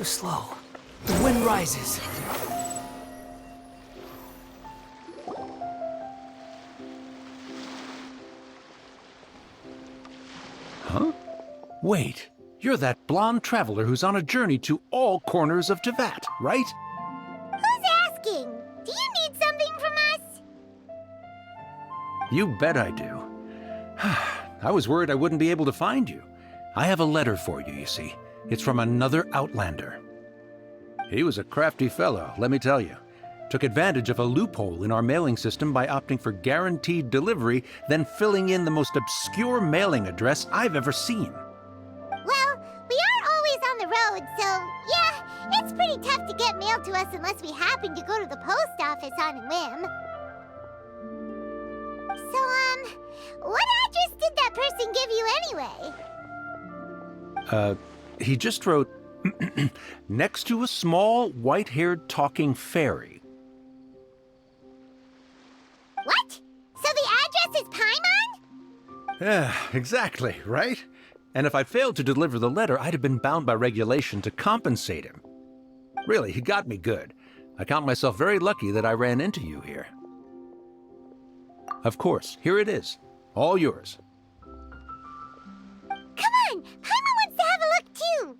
slow. The wind rises. Huh? Wait, you're that blonde traveler who's on a journey to all corners of Teyvat, right? Who's asking? Do you need something from us? You bet I do. I was worried I wouldn't be able to find you. I have a letter for you, you see. It's from another Outlander. He was a crafty fellow, let me tell you. Took advantage of a loophole in our mailing system by opting for guaranteed delivery, then filling in the most obscure mailing address I've ever seen. Well, we are always on the road, so yeah, it's pretty tough to get mail to us unless we happen to go to the post office on a whim. So, what address did that person give you anyway? He just wrote, next to a small, white-haired talking fairy. What? So the address is Paimon? Yeah, exactly, right? And if I failed to deliver the letter, I'd have been bound by regulation to compensate him. Really, he got me good. I count myself very lucky that I ran into you here. Of course, here it is. All yours. Come on! Paimon wants to have a look too!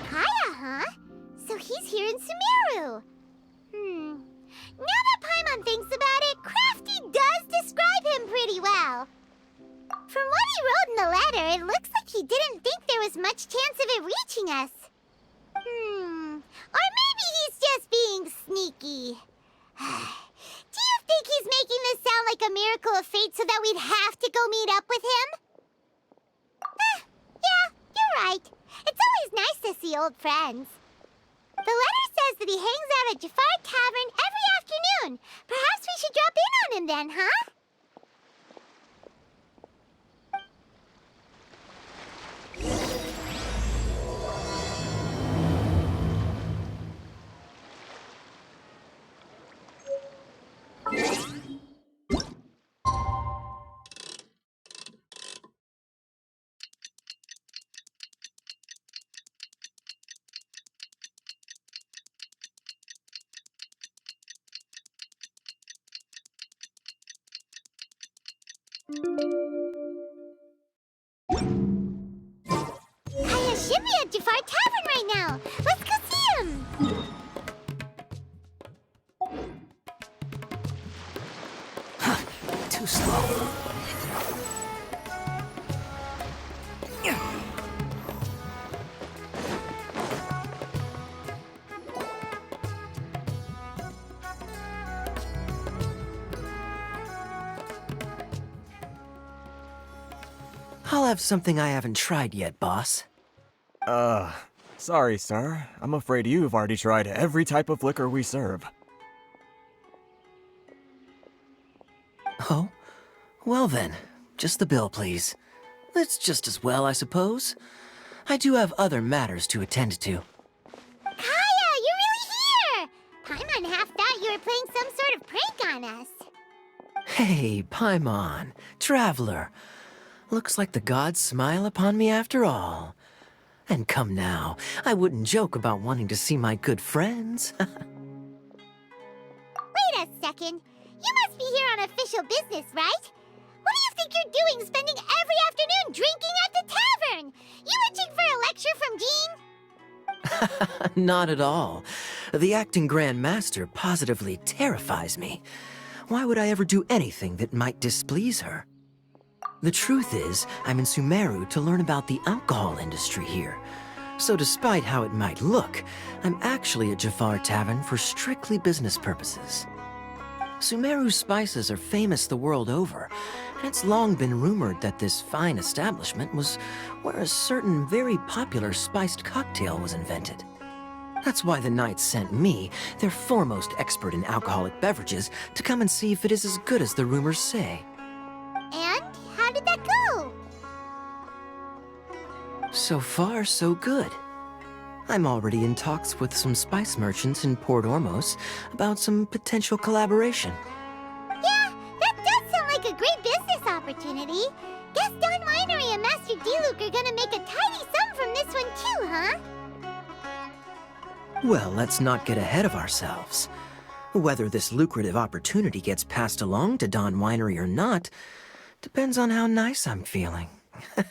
Kaya, huh? So he's here in Sumeru. Now that Paimon thinks about it, Crafty does describe him pretty well. From what he wrote in the letter, it looks like he didn't think there was much chance of it reaching us. Or maybe he's just being sneaky. Do you think he's making this sound like a miracle of fate so that we'd have to go meet up with him? Yeah, you're right. It's always nice to see old friends. The letter says that he hangs out at Jafar Tavern every afternoon. Perhaps we should drop in on him then, huh? Kaya should be at Jafar Tavern right now. Let's go see him. Too slow. I'll have something I haven't tried yet, boss. Sorry, sir. I'm afraid you've already tried every type of liquor we serve. Oh? Well then, just the bill, please. It's just as well, I suppose. I do have other matters to attend to. Kaya, you're really here! Paimon half thought you were playing some sort of prank on us. Hey, Paimon, traveler. Looks like the gods smile upon me after all. And come now, I wouldn't joke about wanting to see my good friends. Wait a second. You must be here on official business, right? What do you think you're doing spending every afternoon drinking at the tavern? You itching for a lecture from Jean? Not at all. The acting Grand Master positively terrifies me. Why would I ever do anything that might displease her? The truth is, I'm in Sumeru to learn about the alcohol industry here. So despite how it might look, I'm actually at Jafar Tavern for strictly business purposes. Sumeru's spices are famous the world over, and it's long been rumored that this fine establishment was where a certain very popular spiced cocktail was invented. That's why the Knights sent me, their foremost expert in alcoholic beverages, to come and see if it is as good as the rumors say. And how did that go? So far, so good. I'm already in talks with some spice merchants in Port Ormos about some potential collaboration. Yeah, that does sound like a great business opportunity. Guess Don Winery and Master D-Luke are gonna make a tidy sum from this one too, huh? Well, let's not get ahead of ourselves. Whether this lucrative opportunity gets passed along to Don Winery or not depends on how nice I'm feeling. Hey,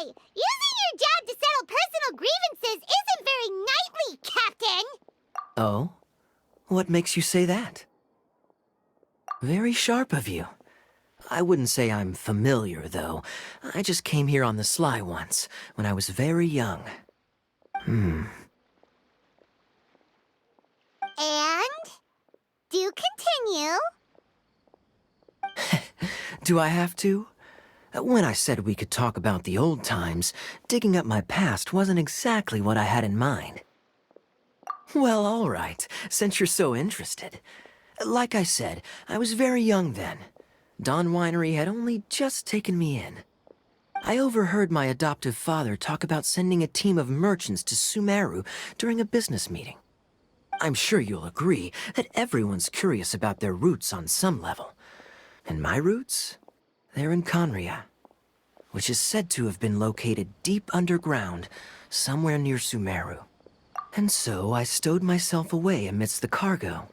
using your job to settle personal grievances isn't very knightly, Captain! Oh? What makes you say that? Very sharp of you. I wouldn't say I'm familiar, though. I just came here on the sly once, when I was very young. And? Do continue. Do I have to? When I said we could talk about the old times, digging up my past wasn't exactly what I had in mind. Well, all right, since you're so interested. Like I said, I was very young then. Don Winery had only just taken me in. I overheard my adoptive father talk about sending a team of merchants to Sumeru during a business meeting. I'm sure you'll agree that everyone's curious about their roots on some level. And my roots? They're in Conria, which is said to have been located deep underground, somewhere near Sumeru. And so I stowed myself away amidst the cargo,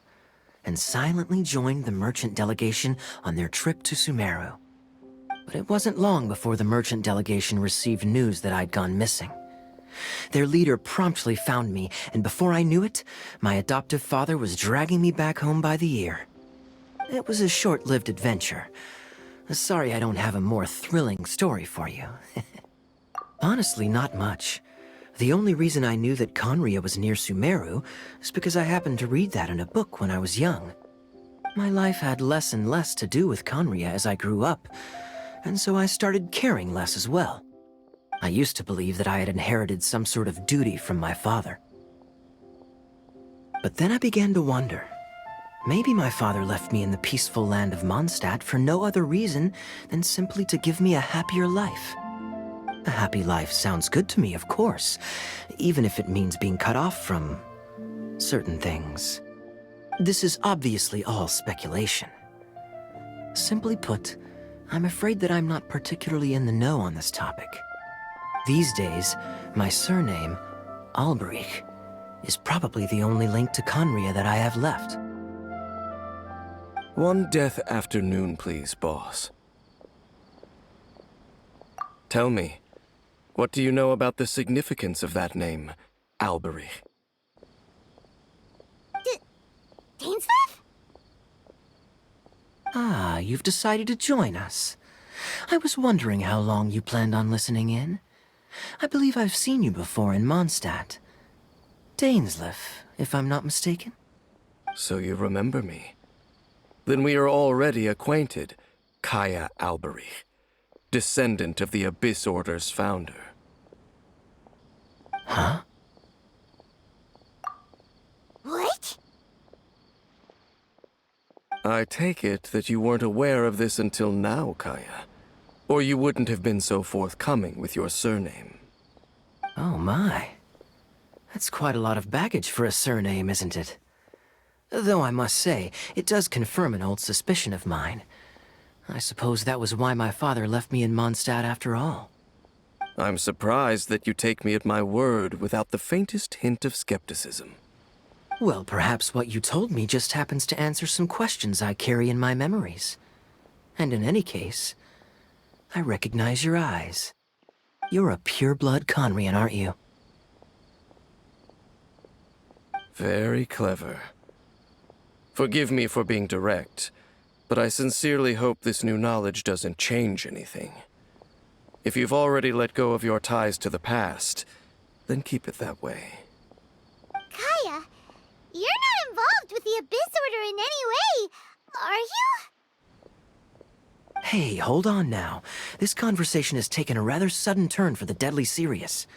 and silently joined the merchant delegation on their trip to Sumeru. But it wasn't long before the merchant delegation received news that I'd gone missing. Their leader promptly found me, and before I knew it, my adoptive father was dragging me back home by the ear. It was a short-lived adventure. Sorry I don't have a more thrilling story for you. Honestly, not much. The only reason I knew that Conria was near Sumeru is because I happened to read that in a book when I was young. My life had less and less to do with Conria as I grew up, and so I started caring less as well. I used to believe that I had inherited some sort of duty from my father. But then I began to wonder. Maybe my father left me in the peaceful land of Mondstadt for no other reason than simply to give me a happier life. A happy life sounds good to me, of course, even if it means being cut off from certain things. This is obviously all speculation. Simply put, I'm afraid that I'm not particularly in the know on this topic. These days, my surname, Alberich, is probably the only link to Conria that I have left. One death afternoon, please, boss. Tell me, what do you know about the significance of that name, Alberich? Dainsleif? Ah, you've decided to join us. I was wondering how long you planned on listening in. I believe I've seen you before in Mondstadt. Dainsleif, if I'm not mistaken. So you remember me. Then we are already acquainted, Kaya Alberich, descendant of the Abyss Order's founder. Huh? What? I take it that you weren't aware of this until now, Kaya. Or you wouldn't have been so forthcoming with your surname. Oh my. That's quite a lot of baggage for a surname, isn't it? Though I must say, it does confirm an old suspicion of mine. I suppose that was why my father left me in Mondstadt after all. I'm surprised that you take me at my word without the faintest hint of skepticism. Well, perhaps what you told me just happens to answer some questions I carry in my memories. And in any case, I recognize your eyes. You're a pure-blood Conrian, aren't you? Very clever. Forgive me for being direct, but I sincerely hope this new knowledge doesn't change anything. If you've already let go of your ties to the past, then keep it that way. Kaya, you're not involved with the Abyss Order in any way, are you? Hey, hold on now. This conversation has taken a rather sudden turn for the deadly serious.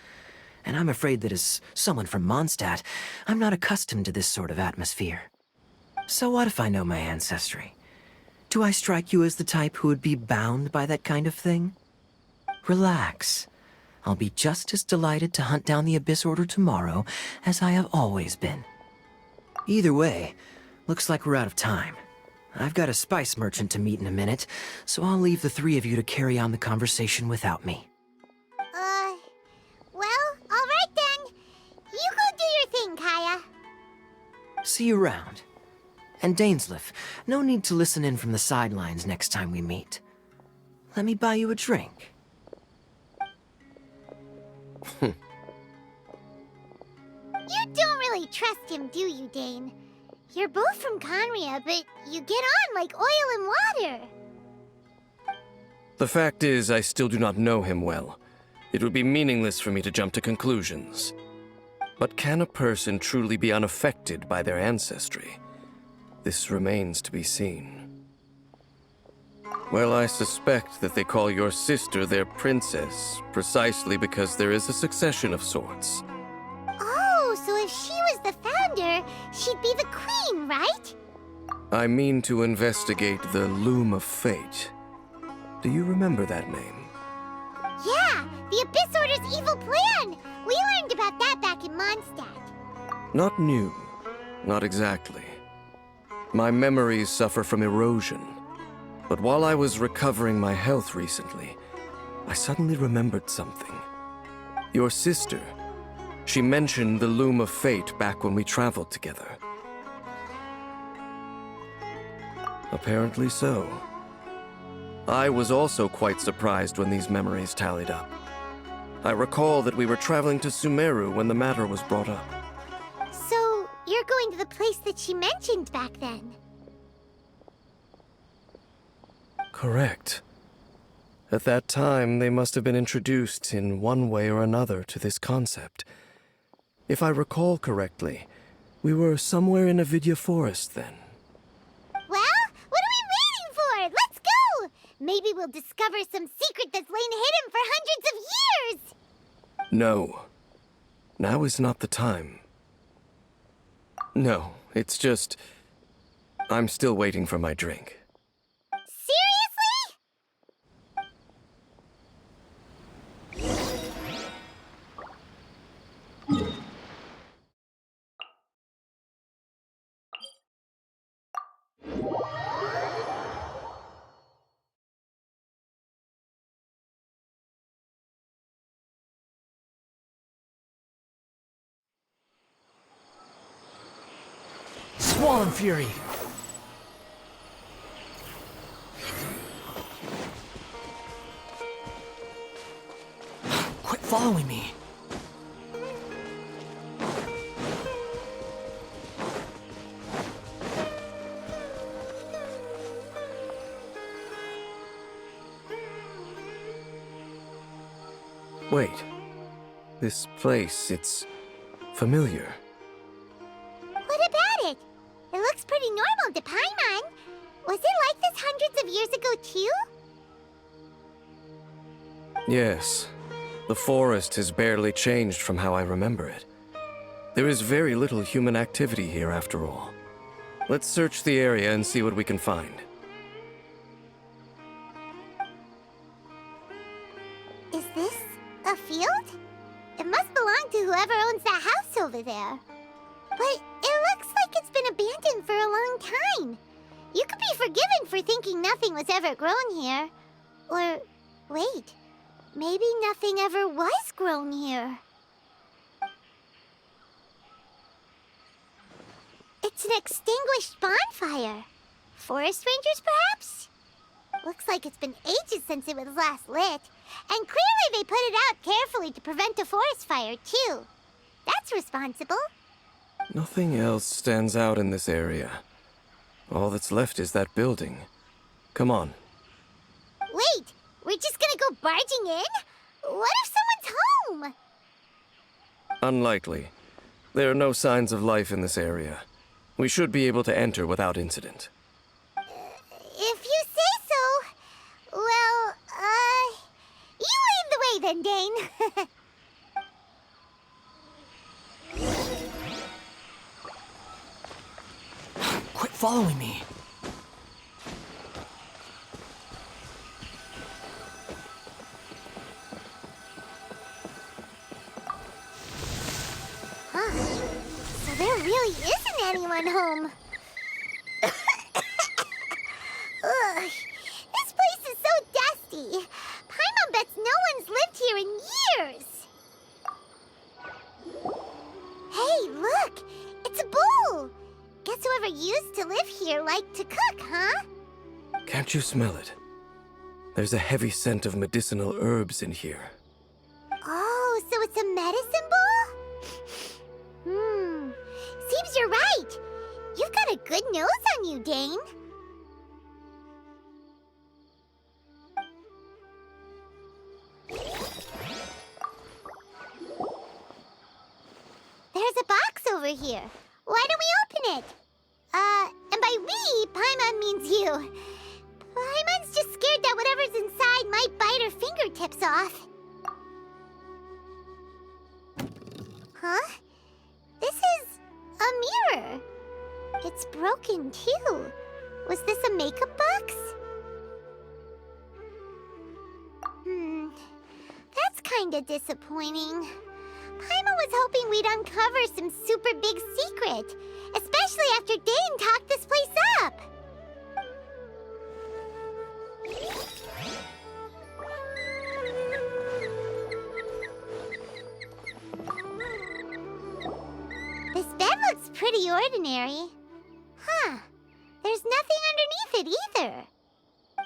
And I'm afraid that as someone from Mondstadt, I'm not accustomed to this sort of atmosphere. So what if I know my ancestry? Do I strike you as the type who would be bound by that kind of thing? Relax. I'll be just as delighted to hunt down the Abyss Order tomorrow as I have always been. Either way, looks like we're out of time. I've got a spice merchant to meet in a minute, so I'll leave the three of you to carry on the conversation without me. Well, alright then. You go do your thing, Kaya. See you around. And Dainsleif, no need to listen in from the sidelines next time we meet. Let me buy you a drink. You don't really trust him, do you, Dane? You're both from Conria, but you get on like oil and water. The fact is, I still do not know him well. It would be meaningless for me to jump to conclusions. But can a person truly be unaffected by their ancestry? This remains to be seen. Well, I suspect that they call your sister their princess, precisely because there is a succession of sorts. Oh, so if she was the founder, she'd be the queen, right? I mean to investigate the Loom of Fate. Do you remember that name? Yeah, the Abyss Order's evil plan! We learned about that back in Mondstadt. Not new. Not exactly. My memories suffer from erosion. But while I was recovering my health recently, I suddenly remembered something. Your sister. She mentioned the Loom of Fate back when we traveled together. Apparently so. I was also quite surprised when these memories tallied up. I recall that we were traveling to Sumeru when the matter was brought up. So, you're going to the place that she mentioned back then? Correct. At that time, they must have been introduced in one way or another to this concept. If I recall correctly, we were somewhere in Avidya Forest then. Well, what are we waiting for? Let's go! Maybe we'll discover some secret that's lain hidden for hundreds of years! No. Now is not the time. No, it's just... I'm still waiting for my drink. Swollen Fury! Quit following me! Wait. This place, it's familiar. What about it? It looks pretty normal to Paimon. Was it like this hundreds of years ago, too? Yes. The forest has barely changed from how I remember it. There is very little human activity here, after all. Let's search the area and see what we can find. Is this a field? It must belong to whoever owns that house over there. But it looks like it's been abandoned for a long time. You could be forgiven for thinking nothing was ever grown here. Or, wait, maybe nothing ever was grown here. It's an extinguished bonfire. Forest rangers, perhaps? Looks like it's been ages since it was last lit. And clearly they put it out carefully to prevent a forest fire, too. That's responsible. Nothing else stands out in this area. All that's left is that building. Come on. Wait, we're just gonna go barging in? What if someone's home? Unlikely. There are no signs of life in this area. We should be able to enter without incident. If you say so. Well, you lead the way then, Dane. Quit following me! going home. Ugh, this place is so dusty. Paimon bets no one's lived here in years. Hey, look! It's a bull! Guess whoever used to live here liked to cook, huh? Can't you smell it? There's a heavy scent of medicinal herbs in here. Oh, so it's a medicine bull? Seems you're right. You've got a good nose on you, Dane. There's a box over here. Why don't we open it? And by we, Paimon means you. Paimon's just scared that whatever's inside might bite her fingertips off. Huh? This is a mirror. It's broken, too. Was this a makeup box? That's kinda disappointing. Paimon was hoping we'd uncover some super big secret, especially after Dane talked this place up. This bed looks pretty ordinary. Huh. There's nothing underneath it either.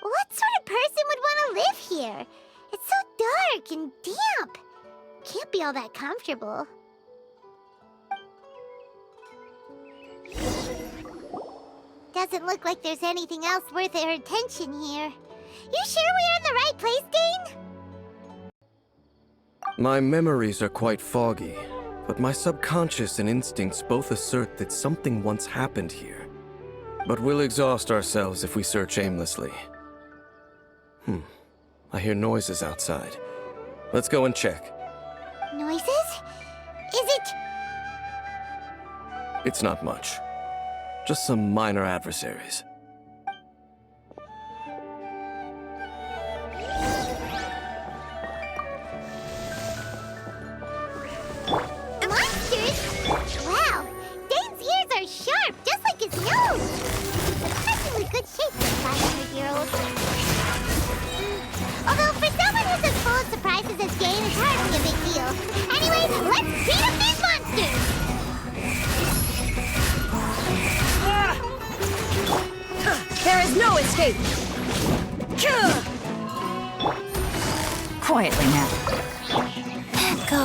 What sort of person would want to live here? It's so dark and damp. Can't be all that comfortable. Doesn't look like there's anything else worth our attention here. You sure we're in the right place, Dane? My memories are quite foggy, but my subconscious and instincts both assert that something once happened here. But we'll exhaust ourselves if we search aimlessly. I hear noises outside. Let's go and check. Noises? Is it... It's not much. Just some minor adversaries. Monsters? Wow, Dane's ears are sharp, just like his nose. Surprisingly good shape for a 500-year-old. Although for someone who's as full of surprises as Dane, it's hardly a big deal. Anyway, let's beat up these monsters! There is no escape! Quietly now. Go.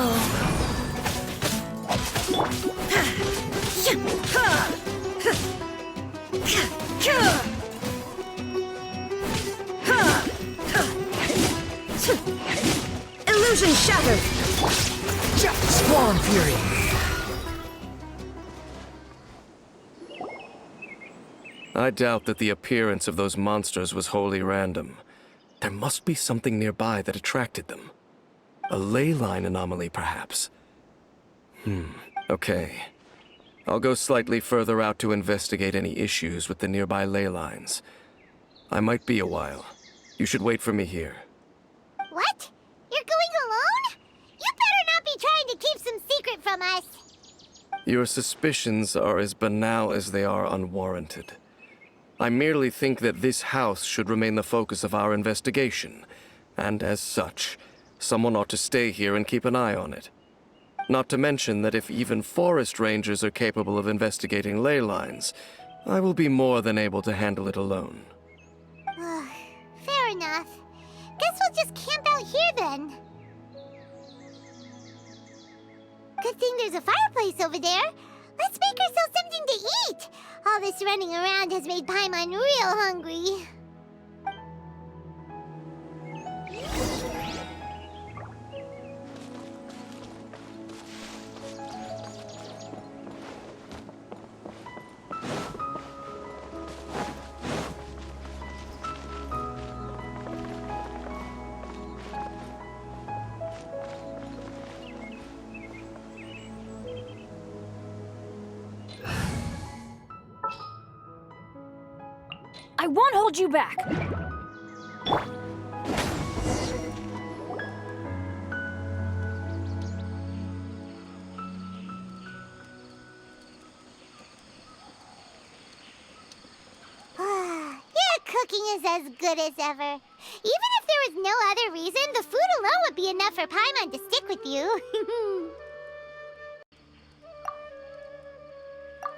Illusion shattered! Swarm Fury! I doubt that the appearance of those monsters was wholly random. There must be something nearby that attracted them. A ley line anomaly, perhaps. Okay. I'll go slightly further out to investigate any issues with the nearby ley lines. I might be a while. You should wait for me here. What? You're going alone? You better not be trying to keep some secret from us. Your suspicions are as banal as they are unwarranted. I merely think that this house should remain the focus of our investigation, and as such, someone ought to stay here and keep an eye on it. Not to mention that if even forest rangers are capable of investigating ley lines, I will be more than able to handle it alone. Fair enough. Guess we'll just camp out here then. Good thing there's a fireplace over there. Let's make ourselves something to eat. All this running around has made Paimon real hungry. I won't hold you back! cooking is as good as ever. Even if there was no other reason, the food alone would be enough for Paimon to stick with you.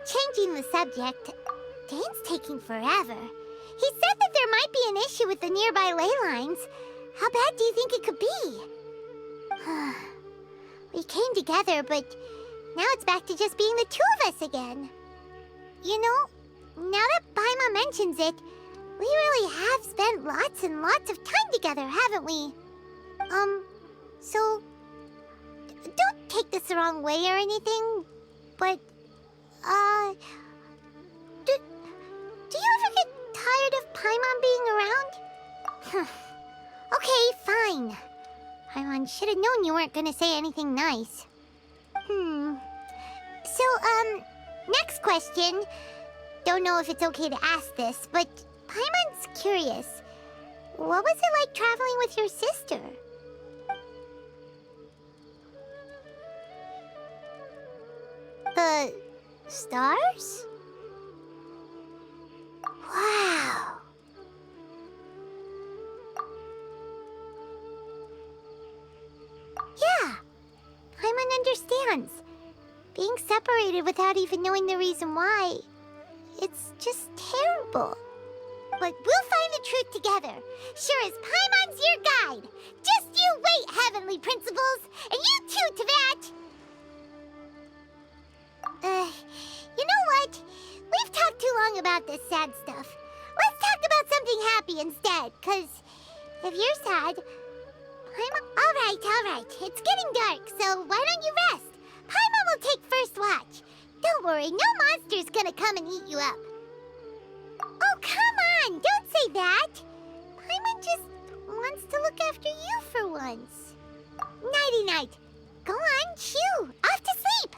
Changing the subject, Dane's taking forever. He said that there might be an issue with the nearby ley lines. How bad do you think it could be? We came together, but now it's back to just being the two of us again. You know, now that Paimon mentions it, we really have spent lots and lots of time together, haven't we? So, don't take this the wrong way or anything, but, do you ever get tired of Paimon being around? Okay, fine. Paimon should have known you weren't gonna say anything nice. So, next question. Don't know if it's okay to ask this, but Paimon's curious. What was it like traveling with your sister? The stars? Wow. Yeah, Paimon understands. Being separated without even knowing the reason why, it's just terrible. But we'll find the truth together. Sure as Paimon's your guide. Just you wait, Heavenly Principles, and you too, Teyvat. You know what? We've talked too long about this sad stuff. Let's talk about something happy instead, 'cause if you're sad, Paimon... All right. It's getting dark, so why don't you rest? Paimon will take first watch. Don't worry, no monster's gonna come and eat you up. Oh, come on! Don't say that! Paimon just wants to look after you for once. Nighty-night. Go on, chew. Off to sleep.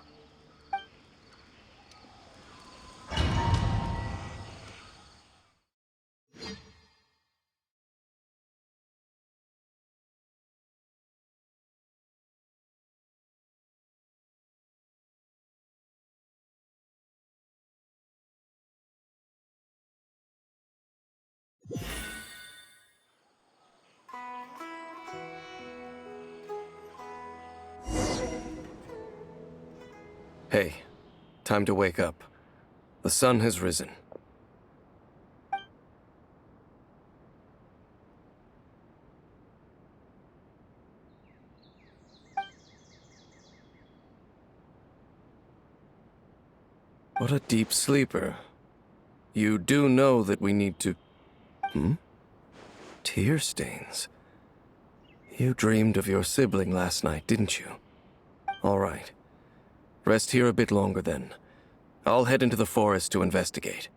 Hey, time to wake up. The sun has risen. What a deep sleeper. You do know that we need to... Tear stains. You dreamed of your sibling last night, didn't you? All right. Rest here a bit longer then. I'll head into the forest to investigate.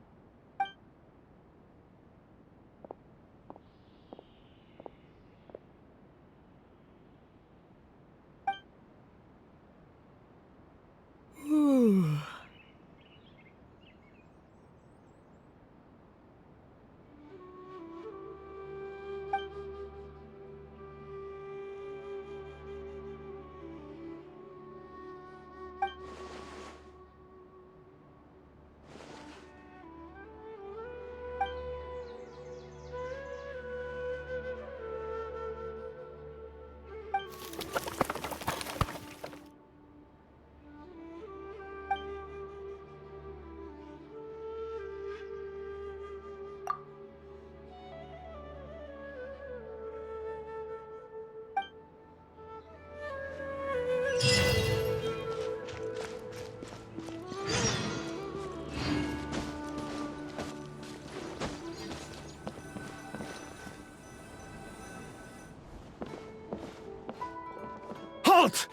Halt!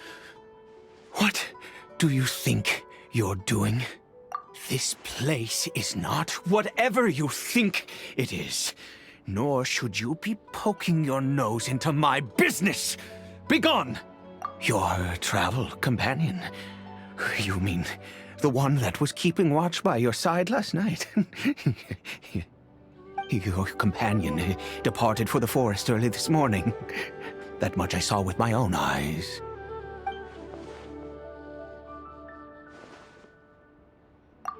What do you think you're doing? This place is not whatever you think it is. Nor should you be poking your nose into my business. Begone! Your travel companion. You mean the one that was keeping watch by your side last night? Your companion departed for the forest early this morning. That much I saw with my own eyes.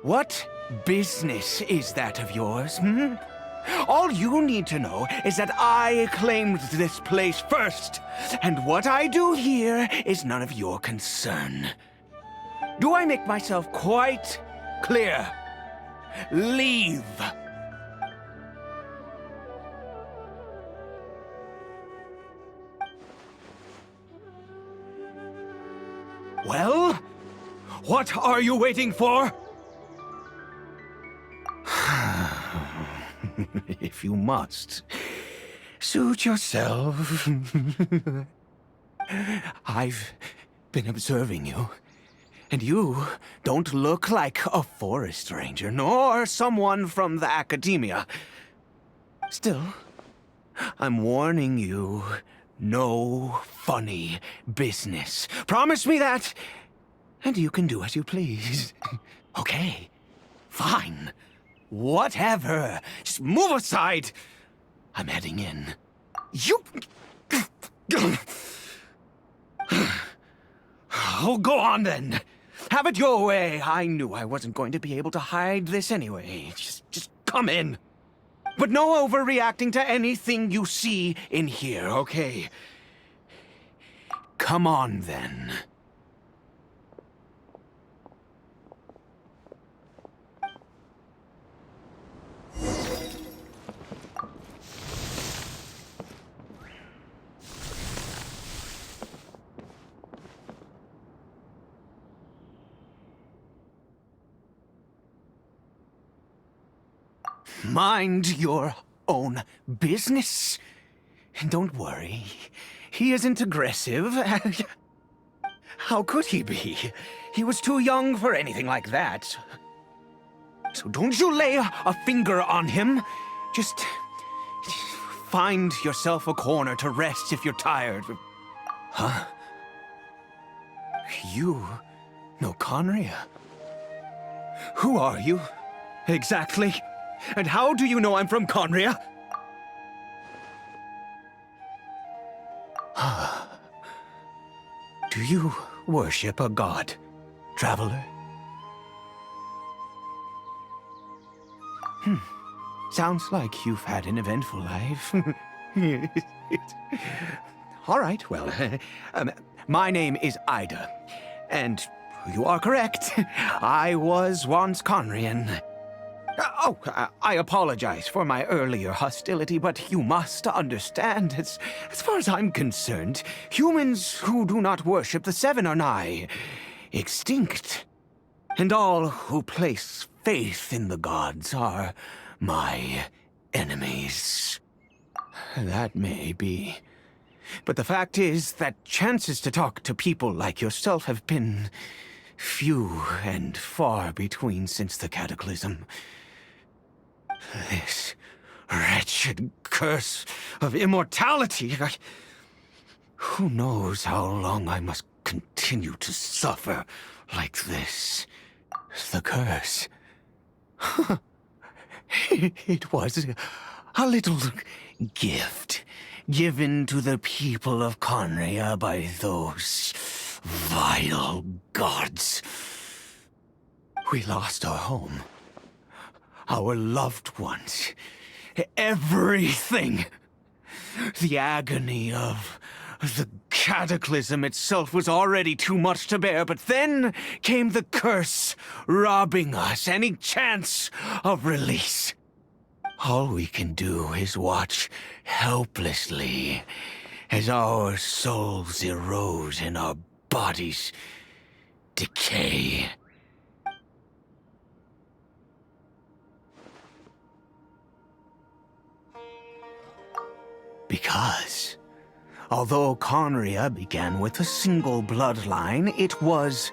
What business is that of yours, All you need to know is that I claimed this place first, and what I do here is none of your concern. Do I make myself quite clear? Leave. Well, what are you waiting for? If you must, suit yourself. I've been observing you, and you don't look like a forest ranger, nor someone from the academia. Still, I'm warning you, no funny business. Promise me that, and you can do as you please. Okay, fine. Whatever. Just move aside. I'm heading in. You... Oh, go on then. Have it your way. I knew I wasn't going to be able to hide this anyway. Just come in. But no overreacting to anything you see in here, okay? Come on then. Mind your own business. And don't worry, he isn't aggressive. How could he be? He was too young for anything like that. So don't you lay a finger on him. Just find yourself a corner to rest if you're tired. Huh? You know Conria? Who are you, exactly? And how do you know I'm from Conria? Do you worship a god, traveler? Sounds like you've had an eventful life. All right, well, my name is Ida, and you are correct. I was once Conrian. I apologize for my earlier hostility, but you must understand, as far as I'm concerned, humans who do not worship the Seven are nigh extinct. And all who place faith in the gods are my enemies. That may be. But the fact is that chances to talk to people like yourself have been few and far between since the cataclysm. This wretched curse of immortality. Who knows how long I must continue to suffer like this? The curse. It was a little gift given to the people of Conria by those vile gods. We lost our home. Our loved ones. Everything. The agony of the cataclysm itself was already too much to bear, but then came the curse, robbing us any chance of release. All we can do is watch helplessly as our souls erode and our bodies decay. Because, although Conria began with a single bloodline, it was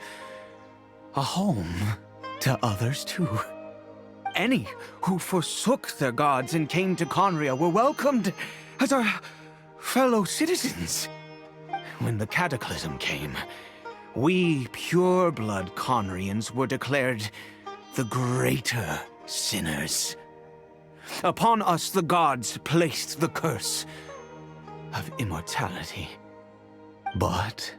a home to others too. Any who forsook their gods and came to Conria were welcomed as our fellow citizens. When the cataclysm came, we pure-blood Conrians were declared the greater sinners. Upon us the gods placed the curse of immortality. But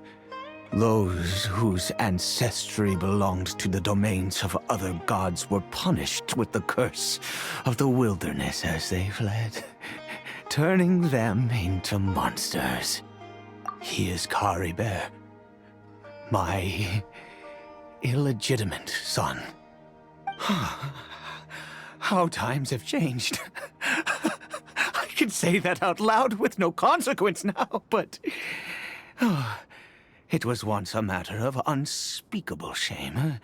Those whose ancestry belonged to the domains of other gods were punished with the curse of the wilderness as they fled, turning them into monsters. He is Caribet, my illegitimate son. How times have changed. I can say that out loud with no consequence now, but it was once a matter of unspeakable shame.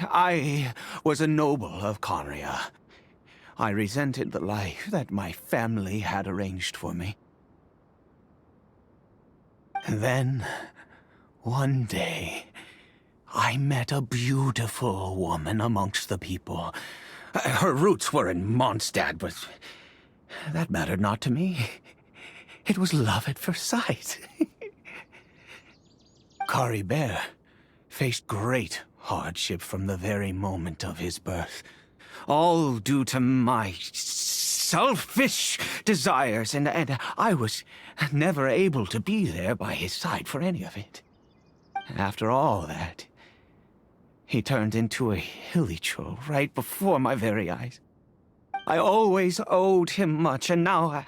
I was a noble of Conria. I resented the life that my family had arranged for me. Then, one day, I met a beautiful woman amongst the people. Her roots were in Mondstadt, but that mattered not to me. It was love at first sight. Caribet faced great hardship from the very moment of his birth. All due to my selfish desires, and I was never able to be there by his side for any of it. After all that, he turned into a hilichurl right before my very eyes. I always owed him much, and now,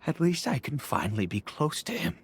at least I can finally be close to him.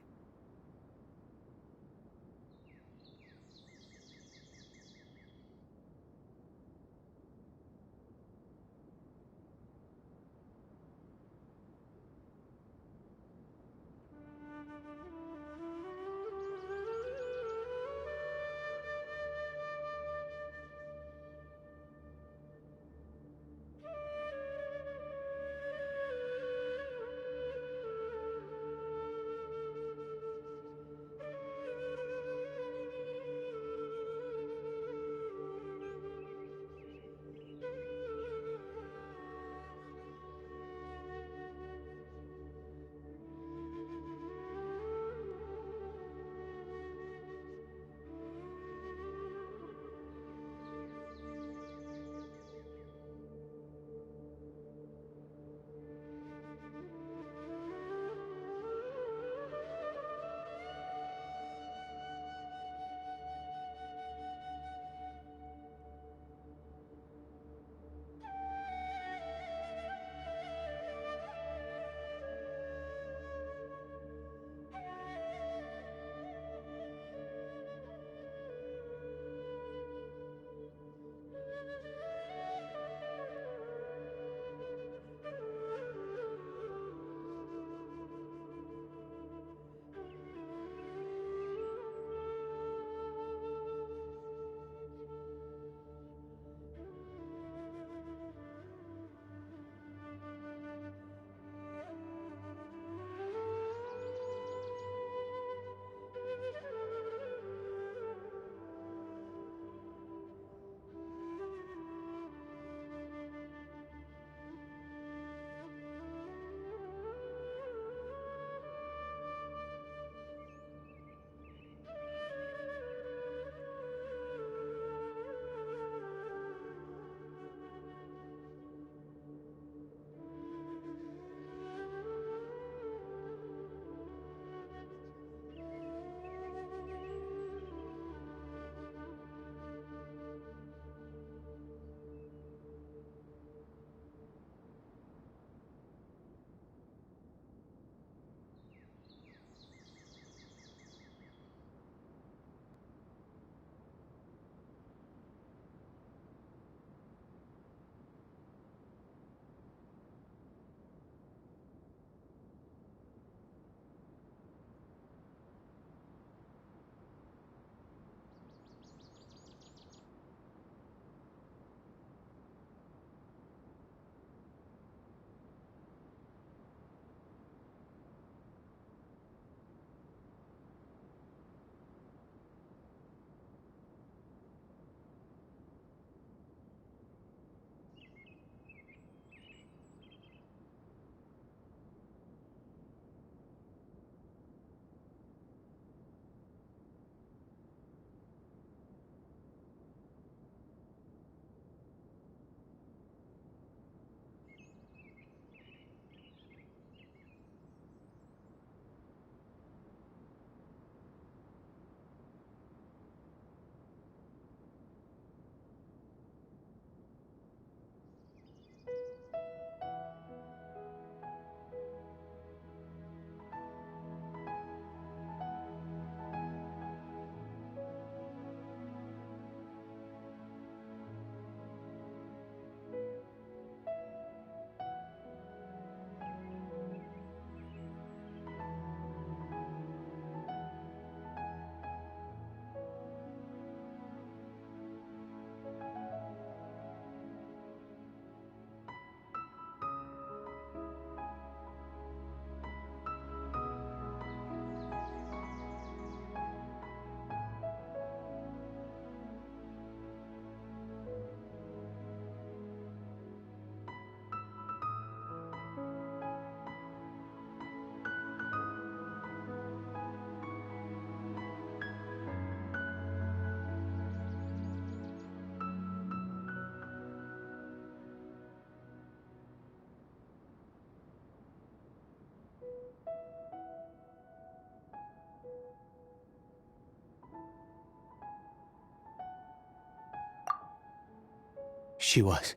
she was.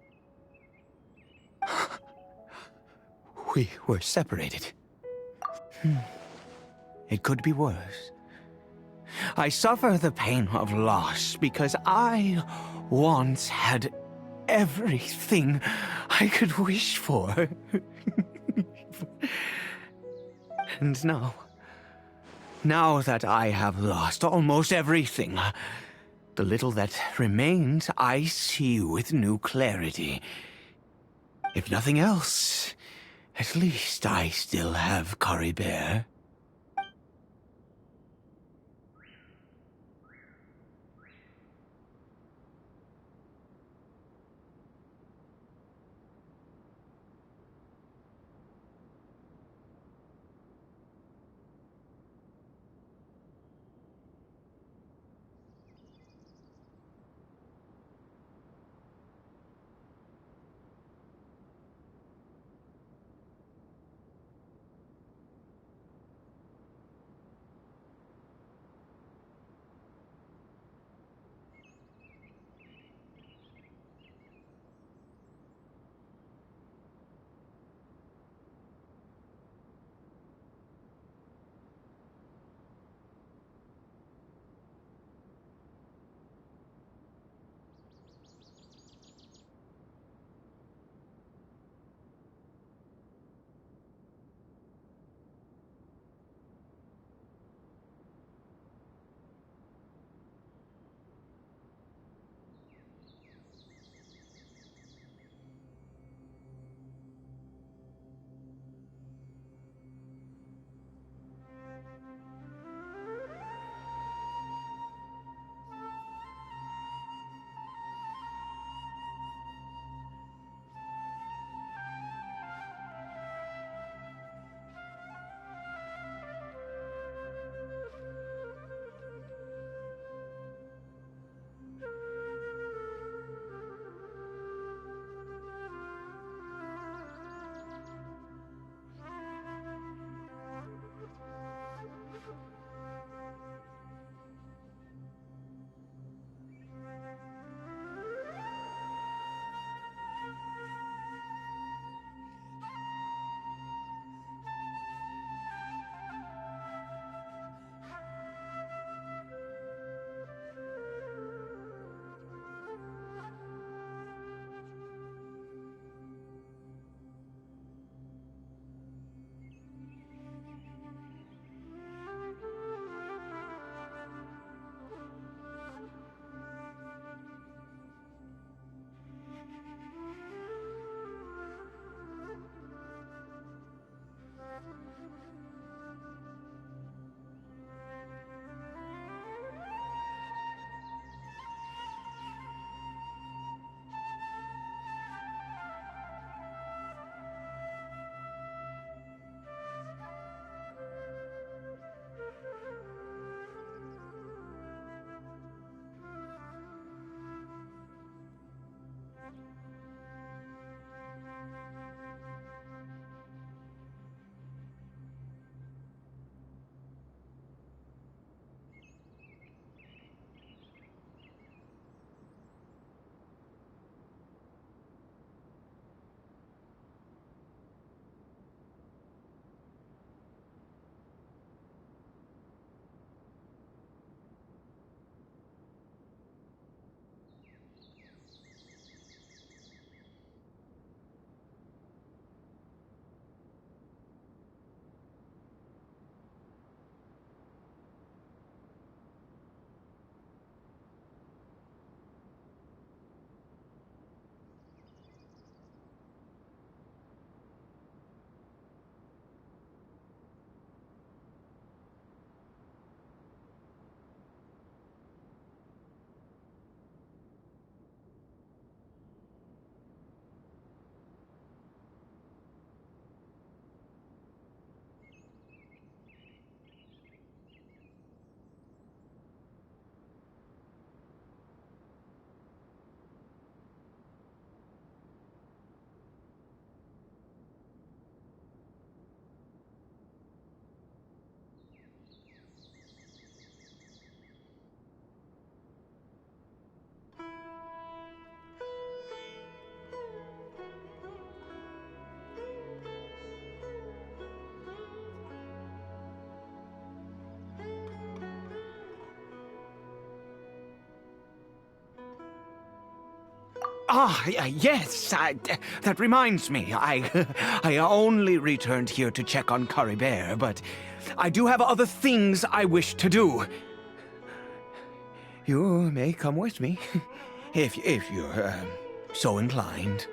We were separated. It could be worse. I suffer the pain of loss because I once had everything I could wish for. And now that I have lost almost everything, the little that remains I see with new clarity. If nothing else, at least I still have Caribet. Yes, that reminds me. I only returned here to check on Caribet, but I do have other things I wish to do. You may come with me, if you're so inclined.